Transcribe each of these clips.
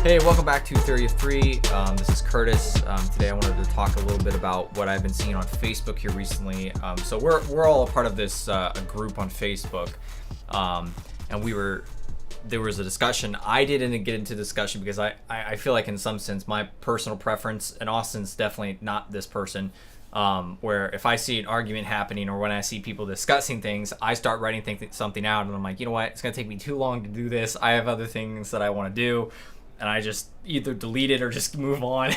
Hey, welcome back to Theory of Three. This is Curtis. Today I wanted to talk a little bit about what I've been seeing on Facebook here recently. So we're all a part of this a group on Facebook, and there was a discussion. I didn't get into discussion because I feel like in some sense my personal preference, and Austin's definitely not this person, where if I see an argument happening or when I see people discussing things, I start writing something out, and I'm like, you know what, it's gonna take me too long to do this. I have other things that I want to do. And I just either delete it or just move on.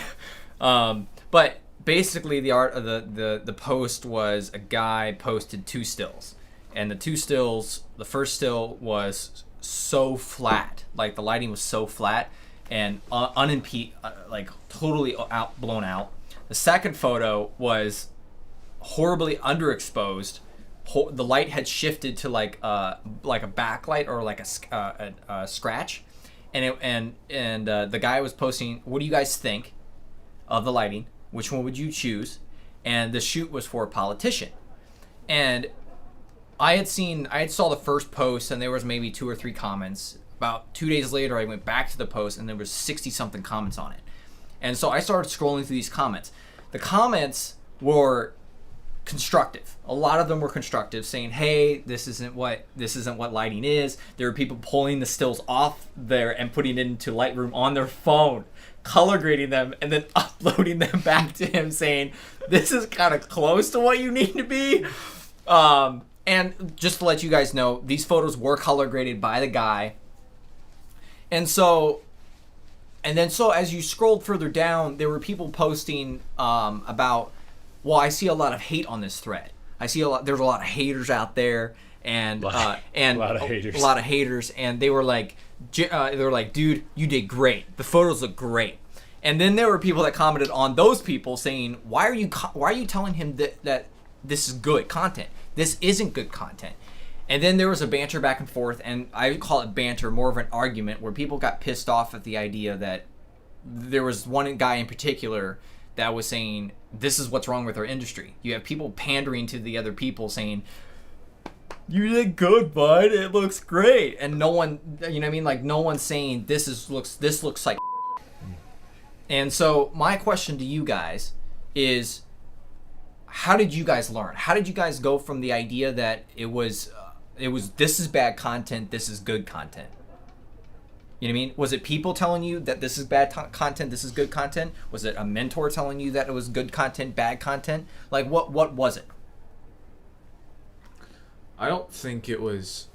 But basically, the post was a guy posted two stills, and the first still was so flat, like the lighting was so flat and like totally blown out. The second photo was horribly underexposed. The light had shifted to like a backlight or like a scratch. And the guy was posting, what do you guys think of the lighting? Which one would you choose? And the shoot was for a politician. And I saw the first post, and there was maybe 2 or 3 comments. About 2 days later, I went back to the post, and there was 60-something comments on it. And so I started scrolling through these comments. The comments were constructive. A lot of them were constructive, saying, hey, this isn't what lighting is. There were people pulling the stills off there and putting it into Lightroom on their phone, color grading them, and then uploading them back to him, saying, this is kind of close to what you need to be. And just to let you guys know, these photos were color graded by the guy. And so as you scrolled further down, there were people posting about, well, I see a lot of hate on this thread. There's a lot of haters out there, and a lot of haters, and they were like, dude, you did great. The photos look great. And then there were people that commented on those people saying, why are you telling him that this is good content? This isn't good content. And then there was a banter back and forth, and I call it banter, more of an argument, where people got pissed off at the idea that there was one guy in particular that was saying, this is what's wrong with our industry. You have people pandering to the other people saying, you did good, bud, it looks great. And no one, you know what I mean? Like, no one's saying this looks like. And so my question to you guys is, how did you guys learn? How did you guys go from the idea that it was this is bad content, this is good content? You know what I mean? Was it people telling you that this is bad content, this is good content? Was it a mentor telling you that it was good content, bad content? Like, what was it? I don't think it was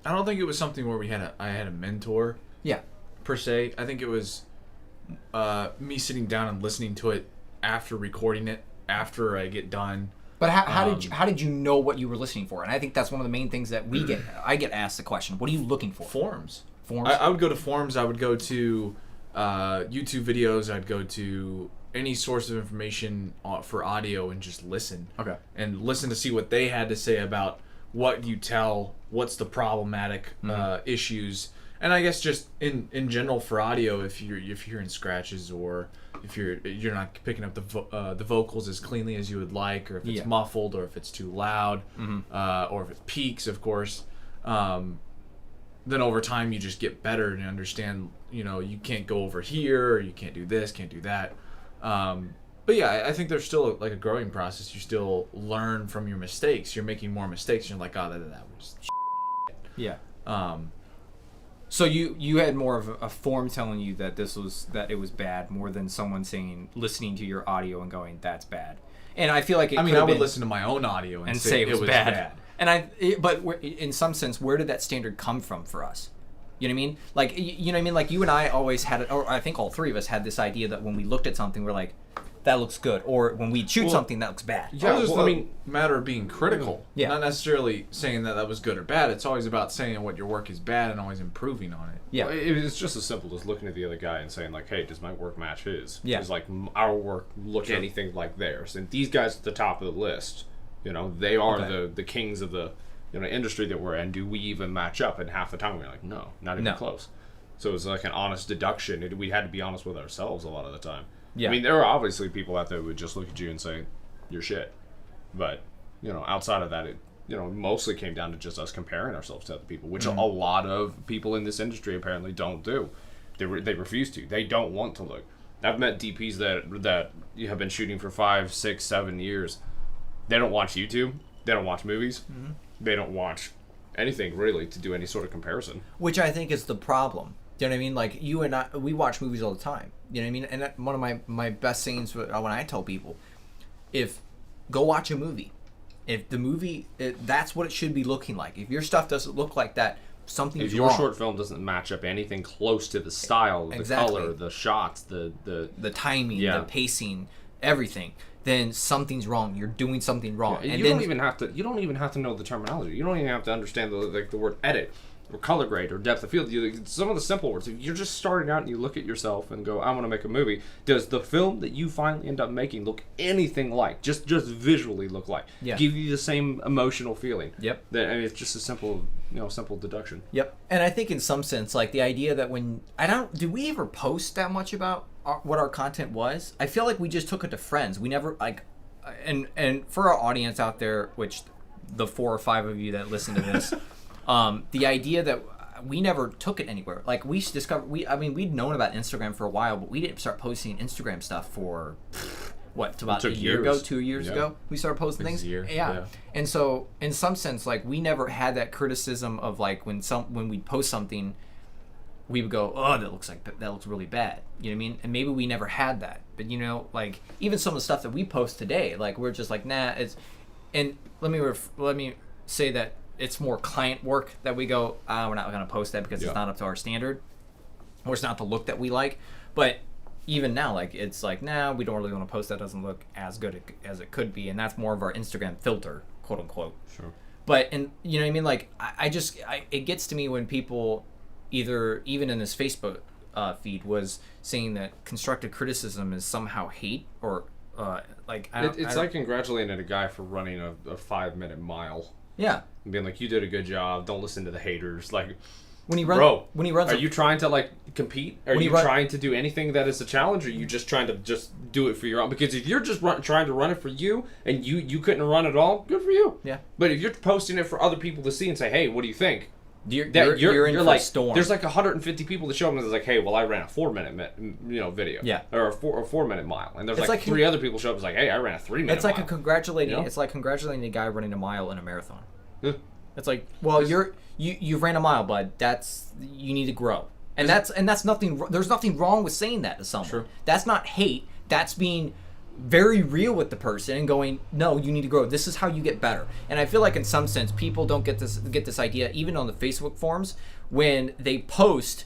something where I had a mentor. Yeah. Per se. I think it was me sitting down and listening to it after recording it, after I get done. But how did you know what you were listening for? And I think that's one of the main things that I get asked the question. What are you looking for? Forums. I would go to forums. I would go to YouTube videos. I'd go to any source of information for audio and just listen. Okay. And listen to see what they had to say about what you tell, what's the problematic issues, and I guess just in general for audio, if you're hearing scratches or if you're not picking up the vocals as cleanly as you would like, or if it's muffled, or if it's too loud, or if it peaks, of course. Then over time you just get better and understand, you can't go over here, or you can't do this, can't do that. But yeah, I think there's still like a growing process. You still learn from your mistakes. You're making more mistakes. And you're like, oh, that was shit. Yeah. So you had more of a form telling you that it was bad, more than someone listening to your audio and going, that's bad. And I feel like I would listen to my own audio and say it was bad. And but in some sense, where did that standard come from for us? You know what I mean? Like, you know what I mean? Like, you and I always had it, or I think all three of us had this idea that when we looked at something, we're like, that looks good. Or when we shoot something, that looks bad. Yeah, just a matter of being critical. Yeah. Not necessarily saying that was good or bad. It's always about saying what your work is bad and always improving on it. Yeah. Well, it's just as simple as looking at the other guy and saying, like, hey, does my work match his? Yeah. Does, like, our work look anything like theirs? And these guys at the top of the list, they are the kings of the industry that we're in. Do we even match up? And half the time we're like, no, not even close. So it's like an honest deduction. We had to be honest with ourselves a lot of the time. Yeah. I mean, there are obviously people out there who would just look at you and say, you're shit. But, outside of that, it, mostly came down to just us comparing ourselves to other people, which a lot of people in this industry apparently don't do. They refuse to. They don't want to look. I've met DPs that have been shooting for 5, 6, 7 years. They don't watch YouTube. They don't watch movies. Mm-hmm. They don't watch anything really to do any sort of comparison. Which I think is the problem. Do you know what I mean? Like, you and I, we watch movies all the time. You know what I mean? And one of my best sayings when I tell people, go watch a movie. If the movie, that's what it should be looking like. If your stuff doesn't look like that, something's wrong. If your short film doesn't match up anything close to the style, the color, the shots, the timing, the pacing, everything, then something's wrong. You're doing something wrong. Yeah, and you don't even have to know the terminology. You don't even have to understand the word edit or color grade or depth of field. Some of the simple words. If you're just starting out and you look at yourself and go, I want to make a movie. Does the film that you finally end up making look anything like? Just visually look like? Yeah. Give you the same emotional feeling? Yep. It's just a simple deduction. Yep. And I think in some sense, like the idea that do we ever post that much about what our content was? I feel like we just took it to friends. We never and for our audience out there, which the 4 or 5 of you that listen to this, the idea that we never took it anywhere. Like we'd known about Instagram for a while, but we didn't start posting Instagram stuff for about a year ago, 2 years ago. We started posting things. Yeah. And so in some sense, like we never had that criticism of like when we post something, we would go, oh, that looks really bad. You know what I mean? And maybe we never had that. But like even some of the stuff that we post today, like we're just like, nah, and let me say that it's more client work that we go, we're not going to post that because it's not up to our standard, or it's not the look that we like. But even now, like it's like, nah, we don't really want to post that. Doesn't look as good as it could be, and that's more of our Instagram filter, quote unquote. Sure. But and you know what I mean? Like it gets to me when people even in this Facebook feed was saying that constructive criticism is somehow hate or it's like congratulating a guy for running a 5-minute mile. Yeah. And being like, you did a good job. Don't listen to the haters. Like, when he runs, are you trying to like compete? Are you trying to do anything that is a challenge, or are you just trying to just do it for your own? Because if you're just trying to run it for you, and you couldn't run at all, good for you. Yeah. But if you're posting it for other people to see and say, hey, what do you think? You're in for like, a storm. There's like 150 people that show up and it's like, hey, well, I ran a 4-minute video. Yeah. Or a 4-minute mile. And there's like 3 other people show up and it's like, hey, I ran a 3-minute mile. It's like it's like congratulating a guy running a mile in a marathon. Yeah. It's like, well, you ran a mile, bud. You need to grow, and that's nothing. There's nothing wrong with saying that to someone. Sure. That's not hate. That's being very real with the person and going, no, you need to grow. This is how you get better. And I feel like in some sense, people don't get this idea, even on the Facebook forums, when they post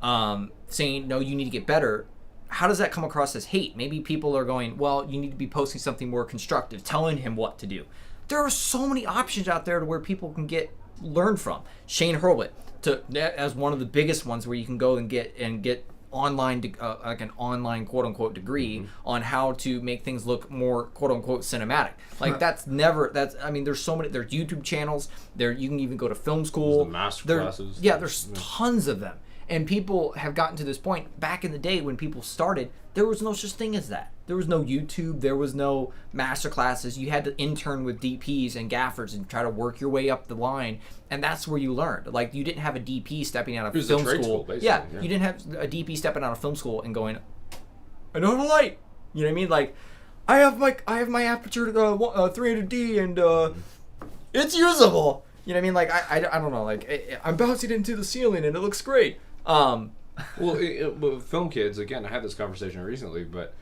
saying, no, you need to get better. How does that come across as hate? Maybe people are going, well, you need to be posting something more constructive, telling him what to do. There are so many options out there to where people can learn from. Shane Hurwitz as one of the biggest ones where you can go and get online like an online quote unquote degree on how to make things look more quote unquote cinematic. Like there's so many. There's YouTube channels. You can even go to film school. There's the master classes. There's tons of them. And people have gotten to this point. Back in the day when people started, there was no such thing as that. There was no YouTube. There was no master classes. You had to intern with DPs and gaffers and try to work your way up the line. And that's where you learned. Like, you didn't have a DP stepping out of film school. Yeah, you didn't have a DP stepping out of film school and going, I know how to light. You know what I mean? Like, I have my aperture 300D and it's usable. You know what I mean? Like, I don't know. Like, I'm bouncing into the ceiling and it looks great. With film kids, again, I had this conversation recently, but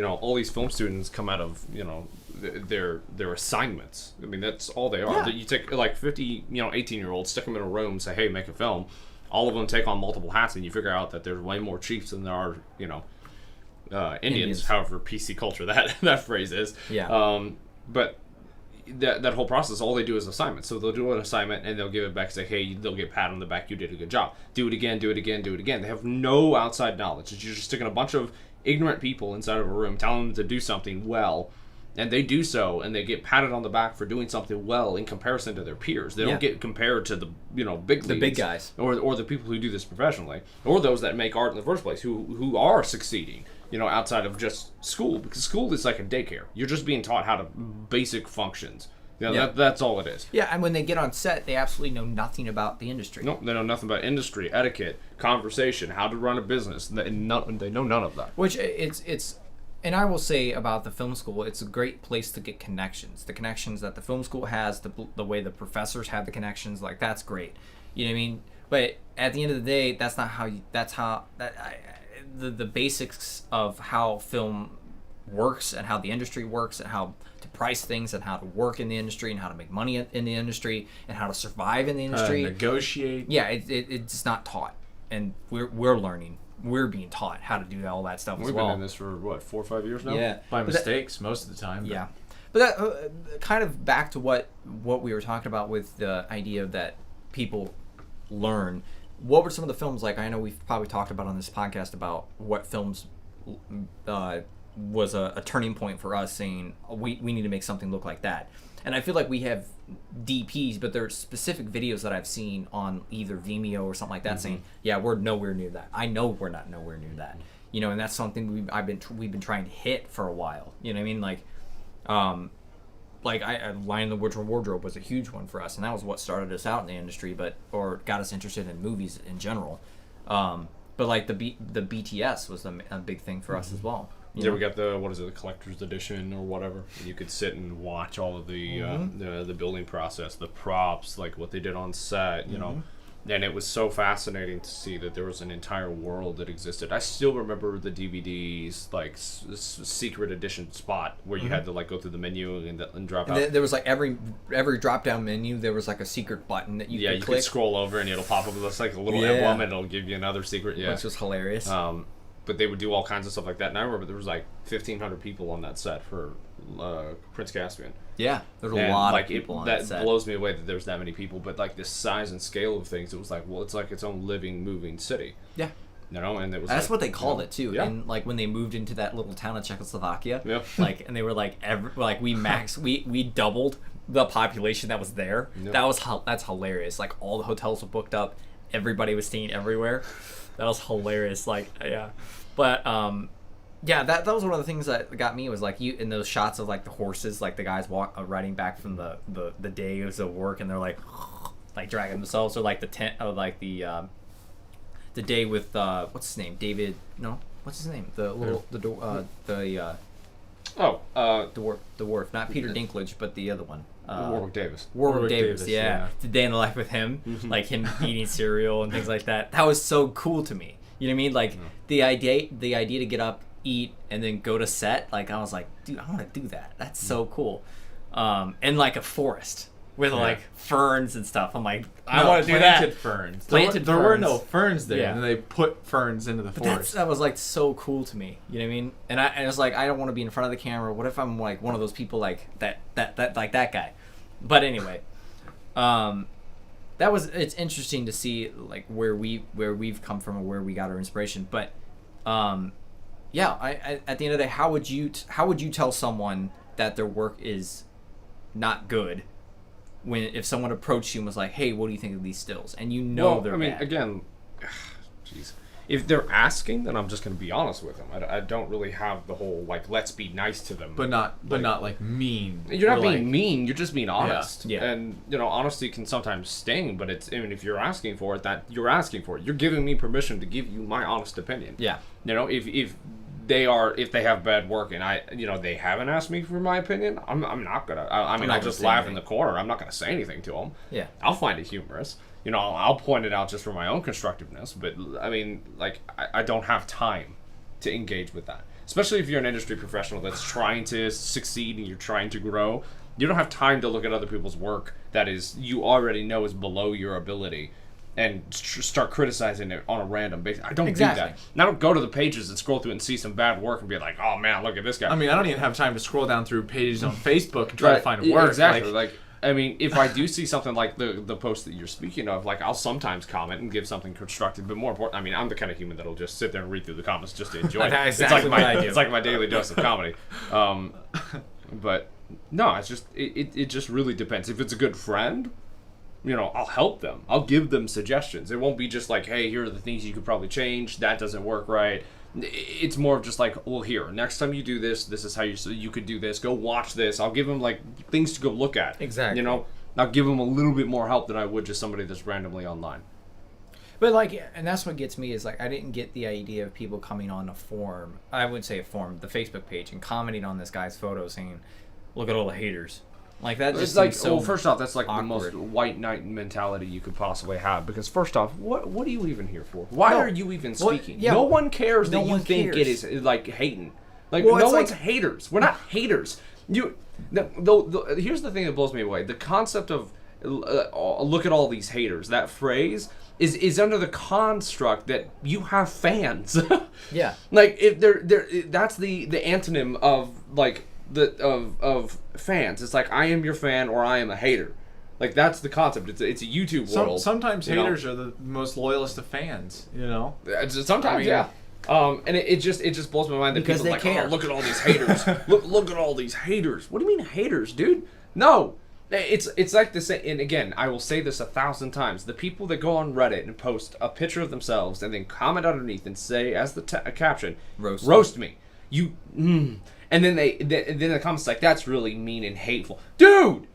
all these film students come out of their assignments. I mean, that's all they are. Yeah. You take like 50 18-year-olds, stick them in a room, say, hey, make a film. All of them take on multiple hats, and you figure out that there's way more chiefs than there are Indians. However PC culture that phrase is. Yeah. But that whole process, all they do is assignments. So they'll do an assignment and they'll give it back and say, hey, they'll get a pat on the back, you did a good job. Do it again, do it again, do it again. They have no outside knowledge. You're just sticking a bunch of ignorant people inside of a room, telling them to do something well, and they do so, and they get patted on the back for doing something well in comparison to their peers. They don't get compared to the big leagues, the big guys, or the people who do this professionally, or those that make art in the first place, who are succeeding. Outside of just school, because school is like a daycare. You're just being taught how to basic functions. That's all it is. Yeah, and when they get on set, they absolutely know nothing about the industry. No, they know nothing about industry, etiquette, conversation, how to run a business. They know none of that. Which it's, and I will say about the film school, it's a great place to get connections. The connections that the film school has, the way the professors have the connections, like that's great. You know what I mean? But at the end of the day, that's not how. The basics of how film works and how the industry works and how to price things and how to work in the industry and how to make money in the industry and how to survive in the industry. Negotiate. Yeah, it's not taught, and we're learning. We're being taught how to do all that stuff as well. We've been in this for what, 4 or 5 years now? Yeah, by mistakes most of the time. Yeah, but that kind of back to what we were talking about with the idea that people learn. What were some of the films, like, I know we've probably talked about on this podcast about what films was a turning point for us saying we need to make something look like that. And I feel like we have DPs, but there are specific videos that I've seen on either Vimeo or something like that saying, yeah, we're nowhere near that. I know we're not nowhere near that. You know, and that's something we've been trying to hit for a while. You know what I mean? Like, Lion in the Witch Wardrobe was a huge one for us, and that was what started us out in the industry, or got us interested in movies in general. But like the BTS was a big thing for us as well. Yeah, we got the collector's edition or whatever. You could sit and watch all of the building process, the props, like what they did on set, you know. And it was so fascinating to see that there was an entire world that existed. I still remember the DVD's like secret edition spot where you had to like go through the menu and drop out. There was like every drop down menu, there was like a secret button that you could click. Could scroll over and it'll pop up with like a little emblem and it'll give you another secret. Yeah, which was hilarious. But they would do all kinds of stuff like that. And I remember there was like 1,500 people on that set for Prince Caspian. Yeah, there's a lot of people on that set. That blows me away that there's that many people. But like the size and scale of things, it was like, well, it's like its own living, moving city. Yeah. You know, and it was. That's like, what they called it too. Yeah. And like when they moved into that little town of Czechoslovakia, yeah. Like, and they were like, we doubled the population that was there. Yeah. That's hilarious. Like all the hotels were booked up, everybody was staying everywhere. That was hilarious. Like, yeah. But yeah, that was one of the things that got me was like you in those shots of like the horses, like the guys riding back from the days of work, and they're like dragging themselves, or like the tent, or like the day with what's his name, David? No, what's his name? The little dwarf, not Peter Dinklage, but the other one. Warwick Davis. Warwick Davis, yeah. The Day in the Life with him, like him eating cereal and things like that. That was so cool to me. You know what I mean? Like the idea to get up, eat, and then go to set. Like I was like, dude, I want to do that. That's so cool. And like a forest with like ferns and stuff. I'm like, I want to do that. Planted ferns. There were no ferns there, and they put ferns into the forest. That was like so cool to me. You know what I mean? And I was like, I don't want to be in front of the camera. What if I'm like one of those people like that like that guy? But anyway, it's interesting to see like where we've come from and where we got our inspiration. But yeah, I at the end of the day, how would you tell someone that their work is not good if someone approached you and was like, hey, what do you think of these stills? And they're bad. Again, jeez. If they're asking, then I'm just going to be honest with them. I don't really have the whole like let's be nice to them, but not like mean. You're not being mean. You're just being honest. Yeah. And honesty can sometimes sting, but if you're asking for it, that you're asking for it. You're giving me permission to give you my honest opinion. Yeah. If they have bad work and they haven't asked me for my opinion, I'm not gonna. I'll just laugh in the corner. I'm not gonna say anything to them. Yeah. I'll find it humorous. I'll point it out just for my own constructiveness, but I don't have time to engage with that. Especially if you're an industry professional that's trying to succeed and you're trying to grow. You don't have time to look at other people's work that you already know is below your ability and start criticizing it on a random basis. I don't do that. And I don't go to the pages and scroll through and see some bad work and be like, oh man, look at this guy. I mean, I don't even have time to scroll down through pages on Facebook and try to find work. Exactly. If I do see something like the post that you're speaking of, like I'll sometimes comment and give something constructive, but more important, I'm the kind of human that'll just sit there and read through the comments just to enjoy it. It's like my daily dose of comedy. But no, it's just it just really depends. If it's a good friend, I'll help them. I'll give them suggestions. It won't be just like, hey, here are the things you could probably change. That doesn't work right. It's more of just like, well, here, next time you do this, this is how you could do this. Go watch this. I'll give them like things to go look at. Exactly. You know, I'll give them a little bit more help than I would just somebody that's randomly online. But like, and that's what gets me is like, I didn't get the idea of people coming on a forum. I wouldn't say a forum, the Facebook page, and commenting on this guy's photo saying, "Look at all the haters." Like that. Just like, so well, first off, that's like awkward. the most white knight mentality you could possibly have. Because first off, what are you even here for? Why are you even speaking? Yeah, no one cares no that you one think cares. it is like hating. Like Well, no it's one's like- haters. We're not haters. Here's the thing that blows me away. The concept of look at all these haters. That phrase is under the construct that you have fans. Yeah. Like if that's the antonym of like of fans. It's like I am your fan or I am a hater. Like that's the concept. It's a YouTube world. Sometimes you know? haters are the most loyalist of fans. You know. Sometimes, I mean, yeah. And it just blows my mind that Because people are they like, care. oh, look at all these haters. look at all these haters. What do you mean haters, dude? No. It's like the same, and again, I will say this 1,000 times. The people that go on Reddit and post a picture of themselves and then comment underneath and say as the caption, roast me. You, and then then the comments like, that's really mean and hateful. Dude!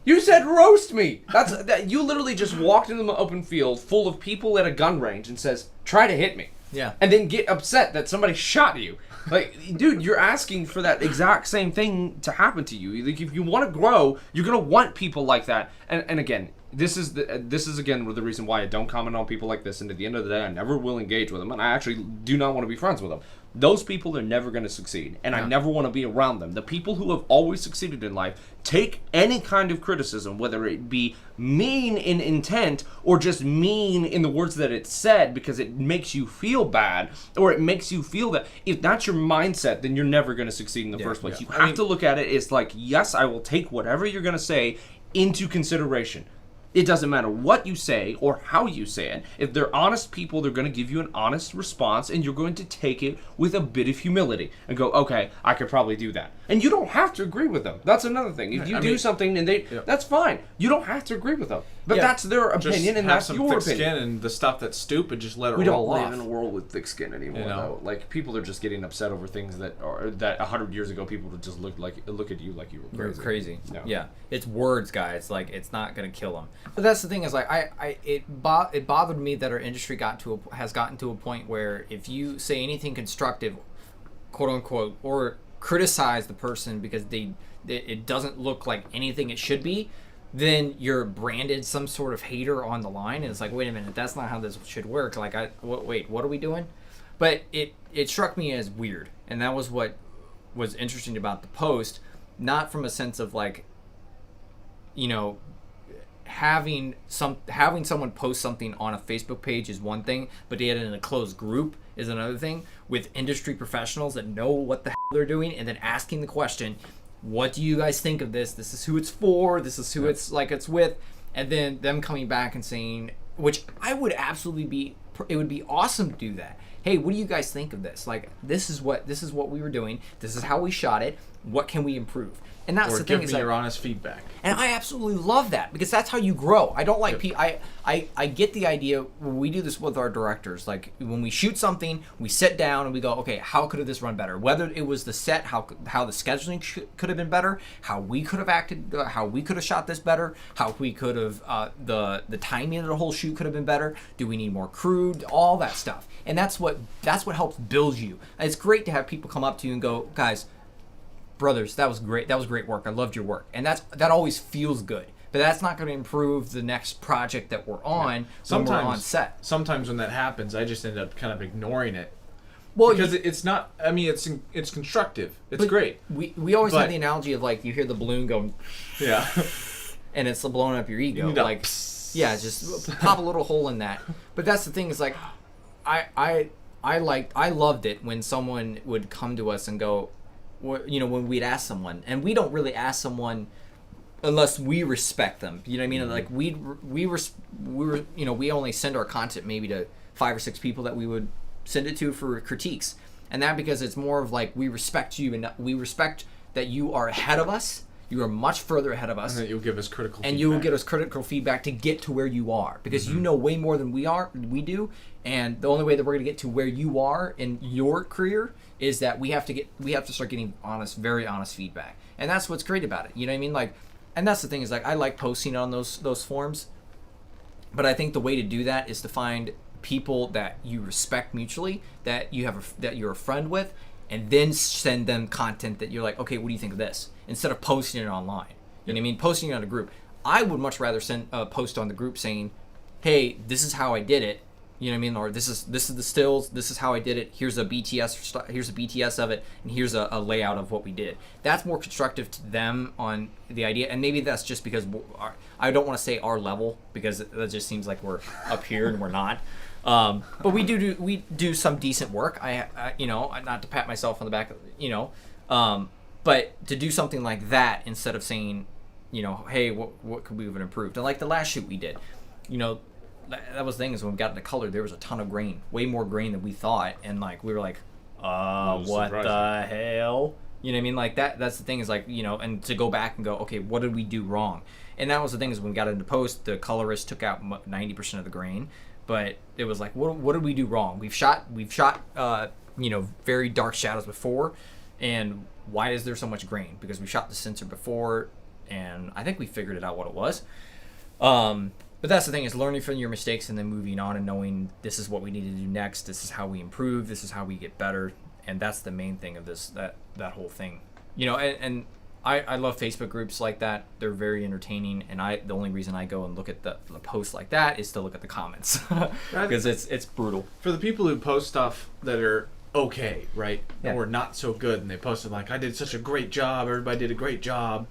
You said roast me. That you literally just walked into the open field full of people at a gun range and says, try to hit me. Yeah. And then get upset that somebody shot you. Like, dude, you're asking for that exact same thing to happen to you. Like, if you want to grow, you're gonna want people like that. And again, this is again the reason why I don't comment on people like this. And at the end of the day, I never will engage with them, and I actually do not want to be friends with them. Those people are never going to succeed, and I never want to be around them. The people who have always succeeded in life take any kind of criticism, whether it be mean in intent or just mean in the words that it's said because it makes you feel bad, or it makes you feel that. If that's your mindset, then you're never going to succeed in the first place. You have to look at it as like, yes, I will take whatever you're going to say into consideration. It doesn't matter what you say or how you say it. If they're honest people, they're going to give you an honest response, and you're going to take it with a bit of humility and go, okay, I could probably do that. And you don't have to agree with them. That's another thing. If you do something and that's fine. You don't have to agree with them. But that's their opinion, and that's your opinion. Skin and the stuff that's stupid, just let it we roll don't off. live in a world with thick skin anymore, though. Like, people are just getting upset over things that 100 years ago people would just look at you like you were crazy. Crazy. No. Yeah. It's words, guys. Like, it's not gonna kill them. But that's the thing is, like, it bothered me that our industry has gotten to a point where if you say anything constructive, quote unquote, or criticize the person because it doesn't look like anything it should be, then you're branded some sort of hater on the line, and it's like, wait a minute, that's not how this should work. Like, wait, what are we doing? But it struck me as weird, and that was what was interesting about the post, not from a sense of like, you know, having someone post something on a Facebook page is one thing, but yet in a closed group is another thing, with industry professionals that know what the hell they're doing, and then asking the question, what do you guys think of this? This is who it's for. This is who it's with. And then them coming back and saying, which I would absolutely it would be awesome to do that. Hey, what do you guys think of this? Like, this is what we were doing. This is how we shot it. What can we improve? And that's the thing. Give me your honest feedback. And I absolutely love that, because that's how you grow. I don't like I get the idea when we do this with our directors. Like, when we shoot something, we sit down and we go, okay, how could this run better? Whether it was the set, how the scheduling could have been better, how we could have acted, how we could have shot this better, how we could have the timing of the whole shoot could have been better. Do we need more crew? All that stuff. And that's what helps build you. And it's great to have people come up to you and go, guys, brothers, that was great. That was great work. I loved your work. And that always feels good. But that's not going to improve the next project that we're on when we're on set. Sometimes when that happens, I just end up kind of ignoring it. Well, because it's not. I mean, it's constructive. It's great. We always have the analogy of, like, you hear the balloon go, yeah, and it's blowing up your ego. You know, like, yeah, just pop a little hole in that. But that's the thing, is like, I loved it when someone would come to us and go, you know, when we'd ask someone, and we don't really ask someone unless we respect them. You know what I mean? Mm-hmm. Like, we only send our content maybe to 5 or 6 people that we would send it to for critiques, and that because it's more of like, we respect you, and we respect that you are ahead of us. You are much further ahead of us. And that you'll give us critical feedback. And you will get us critical feedback to get to where you are. Because you know way more than we do. And the only way that we're going to get to where you are in your career is that we have to start getting very honest feedback. And that's what's great about it. You know what I mean? Like, and that's the thing is, like, I like posting on those forums. But I think the way to do that is to find people that you respect mutually, that you're a friend with, and then send them content that you're like, okay, what do you think of this? Instead of posting it online. You know what I mean? Posting it on a group. I would much rather send a post on the group saying, hey, this is how I did it. You know what I mean? Or this is the stills. This is how I did it. Here's a BTS of it, and here's a layout of what we did. That's more constructive to them on the idea, and maybe that's just because I don't want to say our level, because that just seems like we're up here and we're not. But we do some decent work. I not to pat myself on the back, but to do something like that instead of saying, hey, what could we have improved? And like the last shoot we did, that was the thing is when we got into color, there was a ton of grain, way more grain than we thought, and like we were like, what the hell? You know what I mean? Like that's the thing is like, and to go back and go, okay, what did we do wrong? And that was the thing is when we got into post, the colorist took out 90% of the grain, but it was like, what did we do wrong? We've shot very dark shadows before, and why is there so much grain? Because we shot the sensor before, and I think we figured it out what it was. But that's the thing is learning from your mistakes and then moving on and knowing this is what we need to do next. This is how we improve. This is how we get better. And that's the main thing of that whole thing. And I love Facebook groups like that. They're very entertaining. And the only reason I go and look at the posts like that is to look at the comments because it's brutal. For the people who post stuff that are okay, right? Yeah. Or not so good, and they posted like, I did such a great job. Everybody did a great job.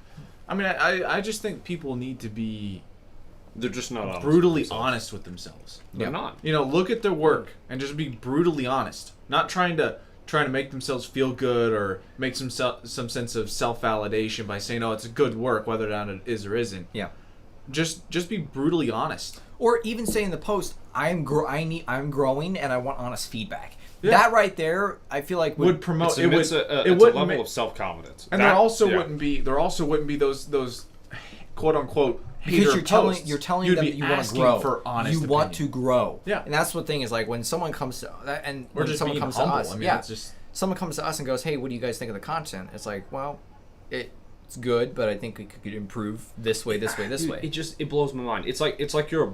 I mean, I just think people need to be... They're just not brutally honest with themselves. They're not. Look at their work and just be brutally honest. Not trying to make themselves feel good or make some sense of self-validation by saying, "Oh, it's a good work," whether or not it is or isn't. Yeah. Just be brutally honest. Or even say in the post, I'm growing and I want honest feedback. Yeah. That right there, I feel like would promote. It's a level of self-confidence. And there also wouldn't be those quote unquote. Because you're telling them that you want to grow. For honest you want to grow. Yeah. And that's the thing is like when someone comes to and or when just someone being comes humble. to us, I mean, it's just someone comes to us and goes, "Hey, what do you guys think of the content?" It's like, well, it's good, but I think we could improve this way. It blows my mind. It's like if you're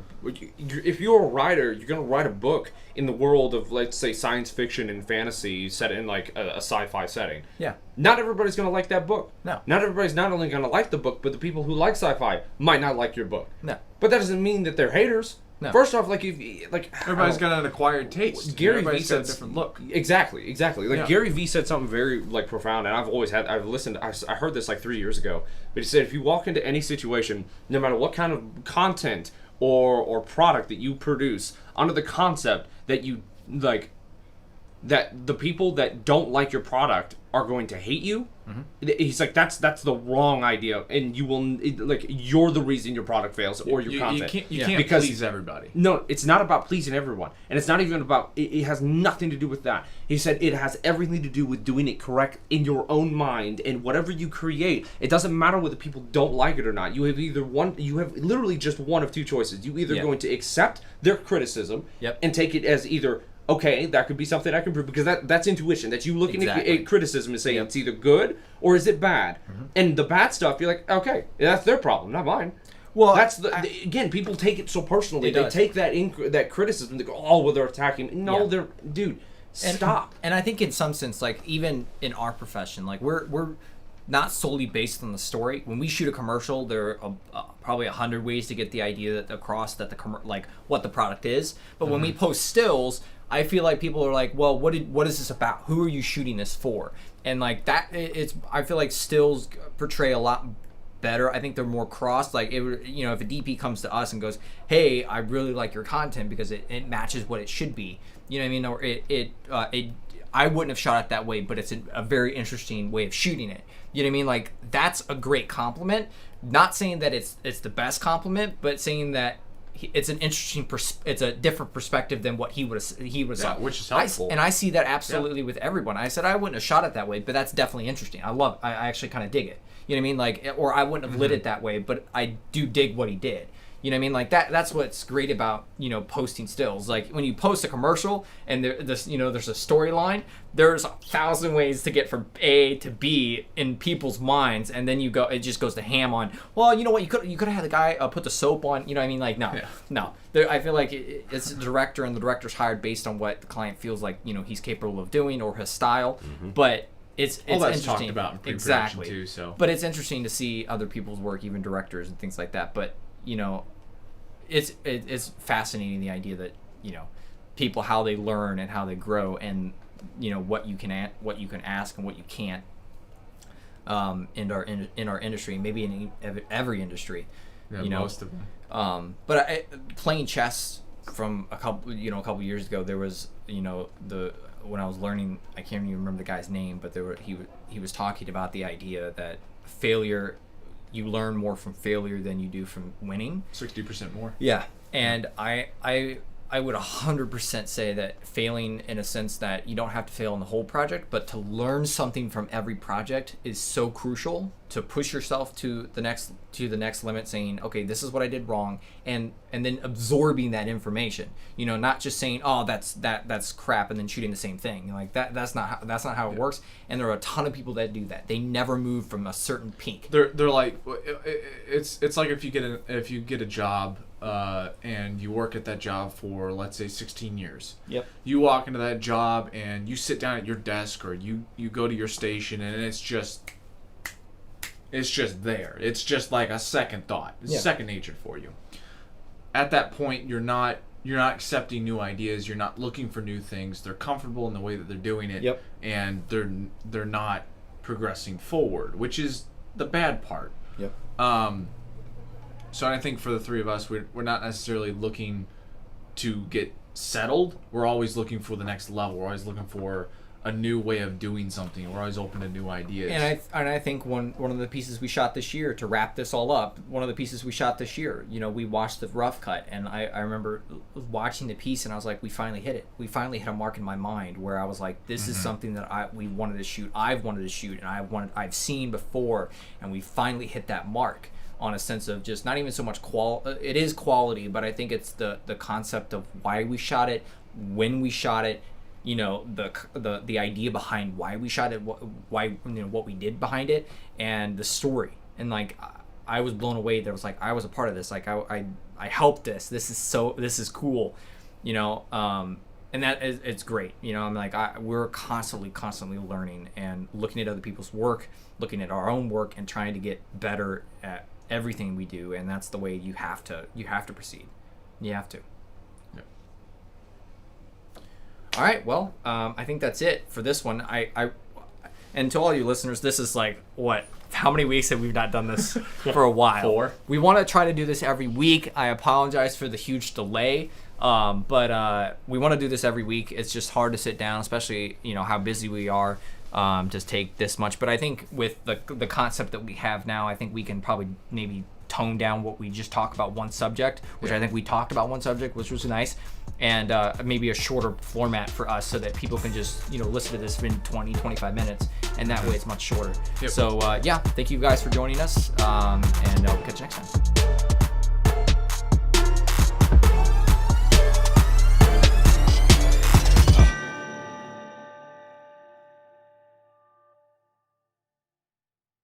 a writer, you're gonna write a book in the world of, let's say, science fiction and fantasy set in like a sci-fi setting. Yeah. Not everybody's gonna like that book. No. Not everybody's not only gonna like the book, but the people who like sci-fi might not like your book. No. But that doesn't mean that they're haters. No. First off, everybody's got an acquired taste. Gary Everybody's Vee got a said different look. Exactly. Gary Vee said something very profound, and I've listened. I heard this like 3 years ago, but he said if you walk into any situation, no matter what kind of content or product that you produce, under the concept that you like, that the people that don't like your product are going to hate you. Mm-hmm. He's like, that's the wrong idea, and you're the reason your product fails or your content. You can't please everybody. No, it's not about pleasing everyone, and it's not even about. It has nothing to do with that. He said it has everything to do with doing it correct in your own mind, and whatever you create, it doesn't matter whether people don't like it or not. You have literally just one of two choices. You either going to accept their criticism and take it as either, okay, that could be something I can prove, because that's intuition. That's you looking at criticism and saying it's either good or is it bad. Mm-hmm. And the bad stuff, you're like, okay, that's their problem, not mine. Well, that's again, people take it so personally. They take that criticism. They go, oh, well, they're attacking me. No, dude, stop. And I think in some sense, like even in our profession, like we're not solely based on the story. When we shoot a commercial, there are probably 100 ways to get the idea across that what the product is. But when we post stills, I feel like people are like, well, what is this about? Who are you shooting this for? And like that, I feel like stills portray a lot better. I think they're more crossed. Like if a DP comes to us and goes, hey, I really like your content because it matches what it should be. You know what I mean? Or I wouldn't have shot it that way, but it's a very interesting way of shooting it. You know what I mean? Like that's a great compliment. Not saying that it's the best compliment, but saying that it's an interesting it's a different perspective than what he would have which is helpful. And I see that absolutely with everyone. I said I wouldn't have shot it that way, but that's definitely interesting. I actually kind of dig it. You know what I mean? Like, or I wouldn't have lit it that way, but I do dig what he did. You know what I mean? Like that's what's great about, you know, posting stills. Like when you post a commercial and there's a storyline, there's 1,000 ways to get from A to B in people's minds, and then it just goes to ham on, well, you know what, you could have had the guy put the soap on, you know what I mean? Like, no. I feel like it's a director, and the director's hired based on what the client feels like, you know, he's capable of doing, or his style. But it's all that's interesting. talked about in pre-production too. So, but it's interesting to see other people's work, even directors and things like that. But you know, it's fascinating, the idea that, you know, people, how they learn and how they grow, and you know what you can ask and what you can't in our industry, maybe in every industry. Yeah, you know, most of them. But playing chess from a couple years ago, there was, you know, when I was learning, I can't even remember the guy's name, but he was talking about the idea that failure, you learn more from failure than you do from winning. 60% more. Yeah, and I would 100% say that failing, in a sense that you don't have to fail in the whole project, but to learn something from every project is so crucial to push yourself to the next limit, saying, okay, this is what I did wrong, and then absorbing that information. You know, not just saying, oh, that's crap, and then shooting the same thing. Like that's not how it works. And there are a ton of people that do that. They never move from a certain peak. They're like, it's like if you get a job. And you work at that job for, let's say, 16 years. Yep. You walk into that job and you sit down at your desk, or you go to your station, and it's just there. It's just like a second thought. It's second nature for you. At that point, you're not accepting new ideas. You're not looking for new things. They're comfortable in the way that they're doing it. Yep. And they're not progressing forward, which is the bad part. Yep. So I think for the three of us, we're not necessarily looking to get settled. We're always looking for the next level. We're always looking for a new way of doing something. We're always open to new ideas. And I think one of the pieces we shot this year, to wrap this all up, one of the pieces we shot this year, you know, we watched the rough cut, and I remember watching the piece, and I was like, we finally hit it. We finally hit a mark in my mind where I was like, this is something that we wanted to shoot. I've wanted to shoot, and I've seen before, and we finally hit that mark. On a sense of just not even so much it is quality, but I think it's the concept of why we shot it, when we shot it, you know, the idea behind why we shot it, why, you know, what we did behind it, and the story. And like, I was blown away. There was like, I was a part of this. Like I helped this. This is cool, you know. And that is, it's great. You know, I'm like, we're constantly learning and looking at other people's work, looking at our own work, and trying to get better at everything we do. And that's the way you have to proceed. You have to. Yep. All right. Well, I think that's it for this one. And to all you listeners, this is like, what? How many weeks have we not done this for a while? 4. We want to try to do this every week. I apologize for the huge delay. But we want to do this every week. It's just hard to sit down, especially, you know, how busy we are, to take this much. But I think with the concept that we have now, I think we can probably maybe tone down what we just talk about one subject, which I think we talked about one subject, which was nice, and maybe a shorter format for us so that people can just, you know, listen to this in 20-25 minutes, and that way it's much shorter. Yep. So yeah, thank you guys for joining us, and we'll catch you next time.